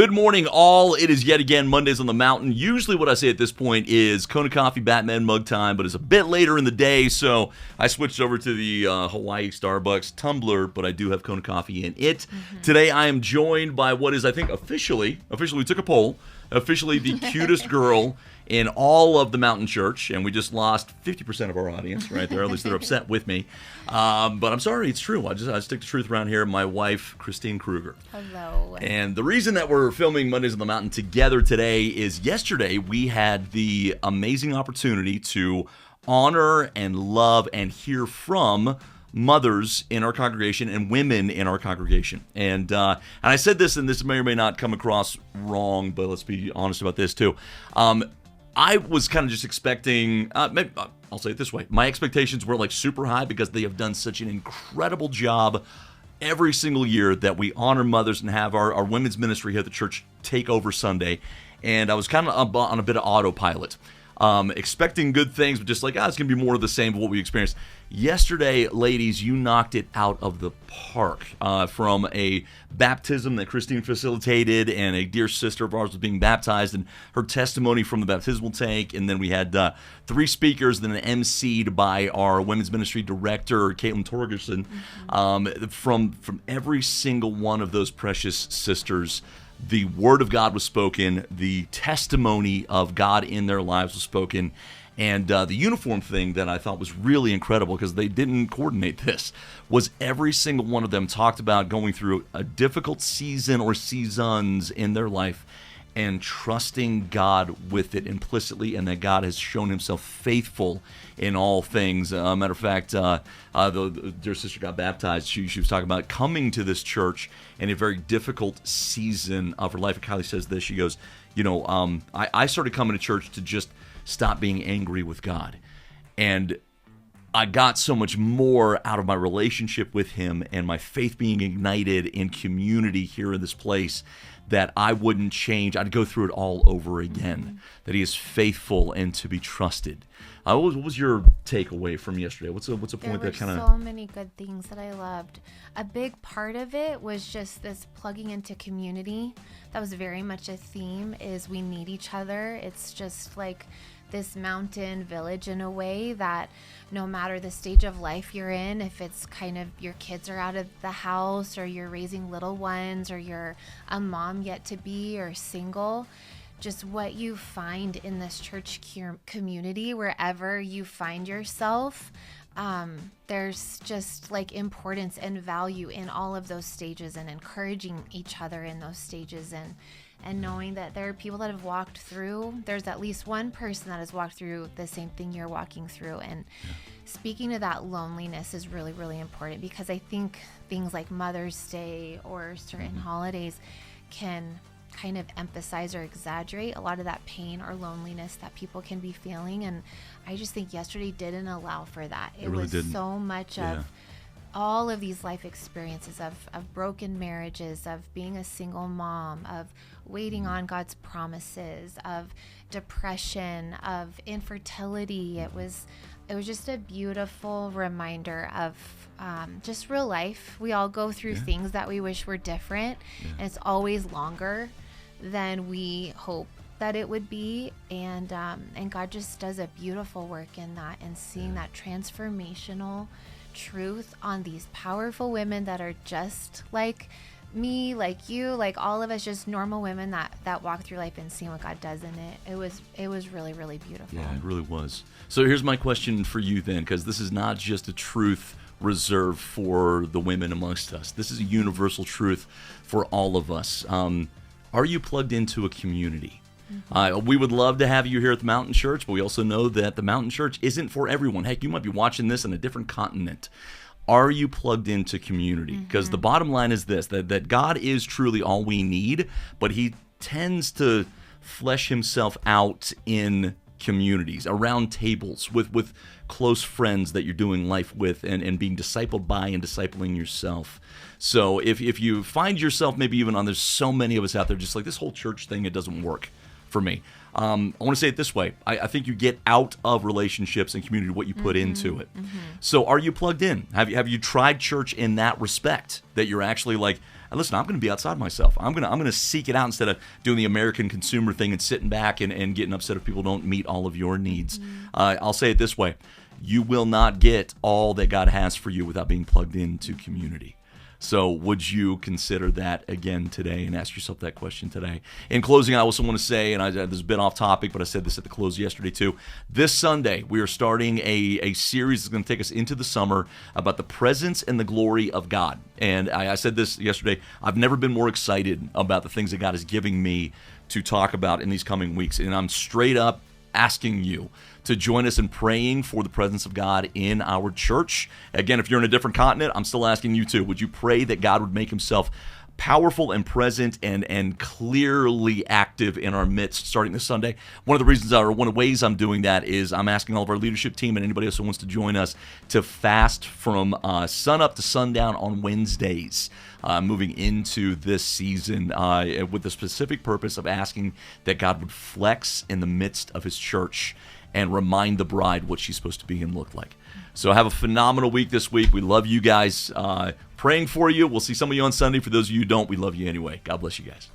Good morning, all. It is yet again Mondays on the Mountain. Usually what I say at this point is Kona Coffee Batman mug time, but it's a bit later in the day, so I switched over to the Hawaii Starbucks tumbler, but I do have Kona Coffee in it. Today I am joined by what is, I think, officially we took a poll, officially the cutest girl in all of the Mountain Church, and we just lost 50% of our audience right there. At least they're upset with me. But I'm sorry, it's true. I stick to truth around here. My wife, Christine Kruger. Hello. And the reason that we're filming Mondays on the Mountain together today is yesterday we had the amazing opportunity to honor and love and hear from mothers in our congregation and women in our congregation. And I said this, and this may or may not come across wrong, but let's be honest about this too. I was kind of just expecting, maybe, I'll say it this way, my expectations were like super high because they have done such an incredible job every single year that we honor mothers and have our women's ministry here at the church take over Sunday. And I was kind of on a bit of autopilot, expecting good things, but just like, it's going to be more of the same of what we experienced. Yesterday, ladies, you knocked it out of the park, from a baptism that Christine facilitated, and a dear sister of ours was being baptized, and her testimony from the baptismal tank, and then we had 3 speakers, then emceed by our women's ministry director, Caitlin Torgerson. From every single one of those precious sisters, the word of God was spoken, the testimony of God in their lives was spoken, and the uniform thing that I thought was really incredible, because they didn't coordinate this, was every single one of them talked about going through a difficult season or seasons in their life and trusting God with it implicitly, and that God has shown himself faithful in all things. Matter of fact, the dear sister got baptized. She was talking about coming to this church in a very difficult season of her life. And Kylie says this, she goes, I started coming to church to just stop being angry with God. And I got so much more out of my relationship with him and my faith being ignited in community here in this place that I wouldn't change. I'd go through it all over again, that he is faithful and to be trusted. What was your takeaway from yesterday? What's a point that kind of... There were so many good things that I loved. A big part of it was just this plugging into community. That was very much a theme, is we need each other. It's just like this mountain village in a way that no matter the stage of life you're in, if it's kind of your kids are out of the house, or you're raising little ones, or you're a mom yet to be, or single, just what you find in this church community, wherever you find yourself, there's just like importance and value in all of those stages, and encouraging each other in those stages, and knowing that there are people that have walked through, there's at least one person that has walked through the same thing you're walking through. And speaking to that loneliness is really, really important, because I think things like Mother's Day or certain holidays can kind of emphasize or exaggerate a lot of that pain or loneliness that people can be feeling. And I just think yesterday didn't allow for that. It really was didn't. so much of all of these life experiences of broken marriages, of being a single mom, of waiting on God's promises, of depression, of infertility. It was just a beautiful reminder of just real life. We all go through things that we wish were different, and it's always longer than we hope that it would be, and God just does a beautiful work in that, and seeing that transformational truth on these powerful women that are just like me, like you, like all of us, just normal women that walk through life, and seeing what God does in it. It was really, really beautiful. Yeah, it really was. So here's my question for you then, because this is not just a truth reserved for the women amongst us. This is a universal truth for all of us. Are you plugged into a community? We would love to have you here at the Mountain Church, but we also know that the Mountain Church isn't for everyone. Heck, you might be watching this on a different continent. Are you plugged into community? Because the bottom line is this, that God is truly all we need, but he tends to flesh himself out in communities, around tables, with close friends that you're doing life with, and being discipled by and discipling yourself. So if you find yourself maybe even on, there's so many of us out there just like, this whole church thing, it doesn't work for me. I want to say it this way. I think you get out of relationships and community what you put into it. So are you plugged in? Have you tried church in that respect, that you're actually like And listen, I'm going to be outside myself. I'm going to seek it out instead of doing the American consumer thing and sitting back and getting upset if people don't meet all of your needs. I'll say it this way. You will not get all that God has for you without being plugged into community. So would you consider that again today and ask yourself that question today? In closing, I also want to say, and this is a bit off topic, but I said this at the close yesterday too, this Sunday we are starting a series that's going to take us into the summer about the presence and the glory of God. And I said this yesterday, I've never been more excited about the things that God is giving me to talk about in these coming weeks. And I'm straight up asking you to join us in praying for the presence of God in our church. Again, if you're in a different continent, I'm still asking you too. Would you pray that God would make himself powerful and present and clearly active in our midst starting this Sunday? One of the ways I'm doing that is I'm asking all of our leadership team and anybody else who wants to join us to fast from sun up to sundown on Wednesdays. Moving into this season with the specific purpose of asking that God would flex in the midst of his church and remind the bride what she's supposed to be and look like. So have a phenomenal week this week. We love you guys. Praying for you. We'll see some of you on Sunday. For those of you who don't, we love you anyway. God bless you guys.